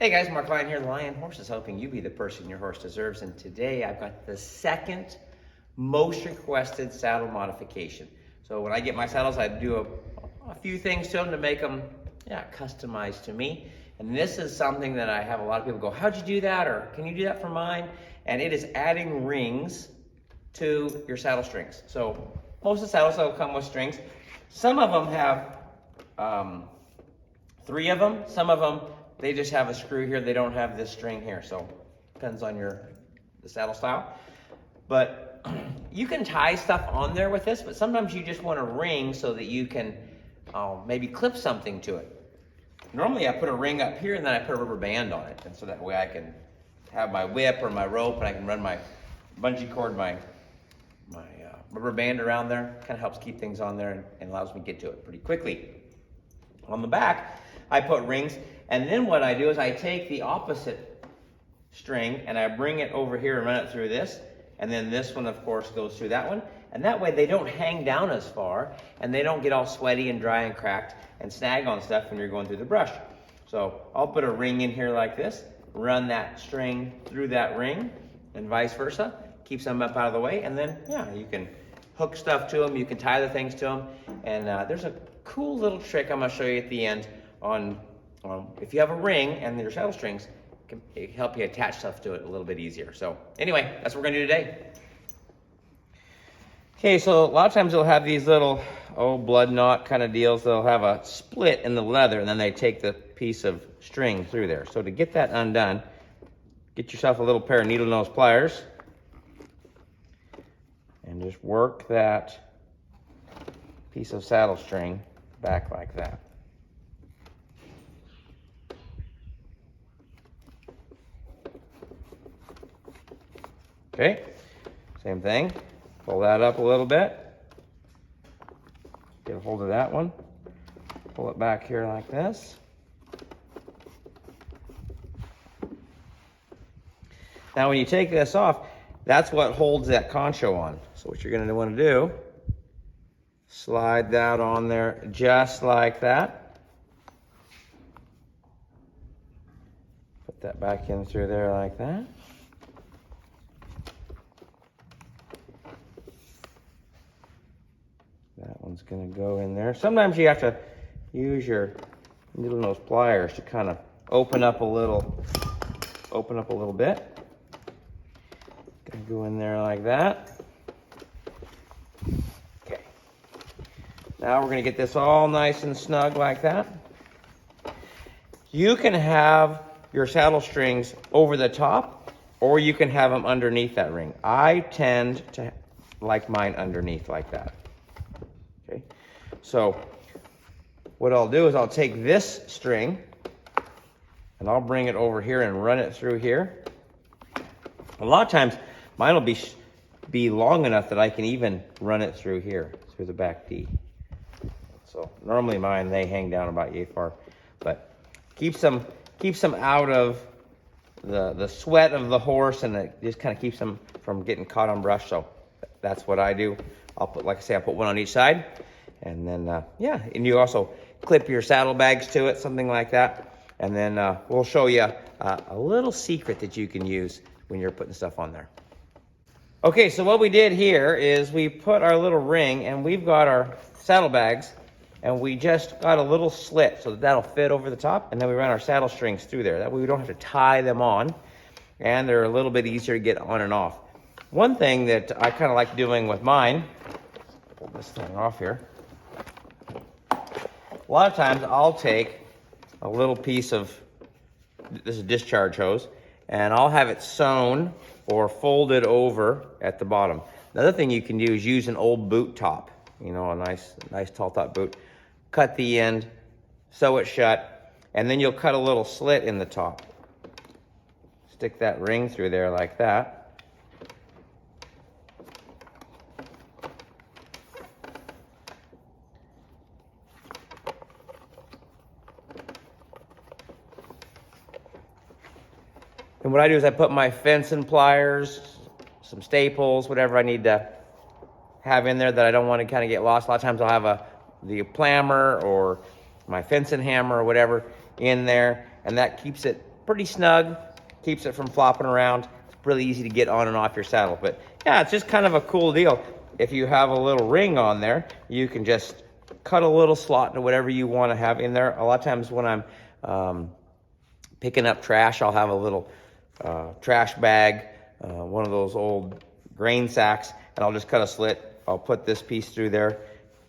Hey guys, Mark Lyon here, the Lion Horses, helping you be the person your horse deserves. And today I've got the second most requested saddle modification. So when I get my saddles, I do a few things to them to make them, customized to me. And this is something that I have a lot of people go, how'd you do that? Or can you do that for mine? And it is adding rings to your saddle strings. So most of the saddles will come with strings. Some of them have 3 of them. Some of them, they just have a screw here. They don't have this string here. So depends on the saddle style. But you can tie stuff on there with this, but sometimes you just want a ring so that you can maybe clip something to it. Normally I put a ring up here and then I put a rubber band on it. And so that way I can have my whip or my rope and I can run my bungee cord, my rubber band around there. Kind of helps keep things on there and allows me to get to it pretty quickly. On the back, I put rings, and then what I do is I take the opposite string and I bring it over here and run it through this, and then this one of course goes through that one, and that way they don't hang down as far and they don't get all sweaty and dry and cracked and snag on stuff when you're going through the brush. So I'll put a ring in here like this, run that string through that ring and vice versa, keeps them up out of the way, and then you can hook stuff to them, you can tie the things to them, and there's a cool little trick I'm going to show you at the end on if you have a ring and your saddle strings, it can help you attach stuff to it a little bit easier. So anyway, that's what we're going to do today. Okay, so a lot of times they'll have these little blood knot kind of deals. They'll have a split in the leather and then they take the piece of string through there. So to get that undone, get yourself a little pair of needle nose pliers and just work that piece of saddle string back like that. Okay, same thing. Pull that up a little bit. Get a hold of that one. Pull it back here like this. Now when you take this off, that's what holds that concho on. So what you're going to want to do, slide that on there just like that. Put that back in through there like that. That one's going to go in there. Sometimes you have to use your needle nose pliers to kind of open up a little bit. Gonna go in there like that. Okay. Now we're going to get this all nice and snug like that. You can have your saddle strings over the top, or you can have them underneath that ring. I tend to like mine underneath like that. Okay. So what I'll do is I'll take this string and I'll bring it over here and run it through here. A lot of times mine will be long enough that I can even run it through here, through the back D. So normally mine, they hang down about yay far, but keeps them out of the sweat of the horse, and it just kind of keeps them from getting caught on brush. So that's what I do. I'll put, like I say, I'll put one on each side, and then and you also clip your saddlebags to it, something like that. And then we'll show you a little secret that you can use when you're putting stuff on there. Okay, so what we did here is we put our little ring, and we've got our saddlebags, and we just got a little slit so that'll fit over the top, and then we run our saddle strings through there. That way we don't have to tie them on, and they're a little bit easier to get on and off. One thing that I kind of like doing with mine, pull this thing off here. A lot of times I'll take a little piece of, this is discharge hose, and I'll have it sewn or folded over at the bottom. Another thing you can do is use an old boot top, a nice tall top boot. Cut the end, sew it shut, and then you'll cut a little slit in the top. Stick that ring through there like that. And what I do is I put my fencing pliers, some staples, whatever I need to have in there that I don't want to kind of get lost. A lot of times I'll have the plammer or my fencing hammer or whatever in there, and that keeps it pretty snug, keeps it from flopping around. It's really easy to get on and off your saddle. But yeah, it's just kind of a cool deal. If you have a little ring on there, you can just cut a little slot into whatever you want to have in there. A lot of times when I'm picking up trash, I'll have a little trash bag, one of those old grain sacks, and I'll just cut a slit. I'll put this piece through there,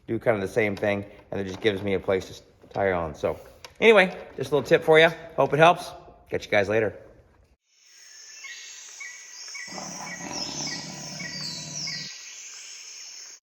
do kind of the same thing, and it just gives me a place to tie on. So anyway, just a little tip for you. Hope it helps. Catch you guys later.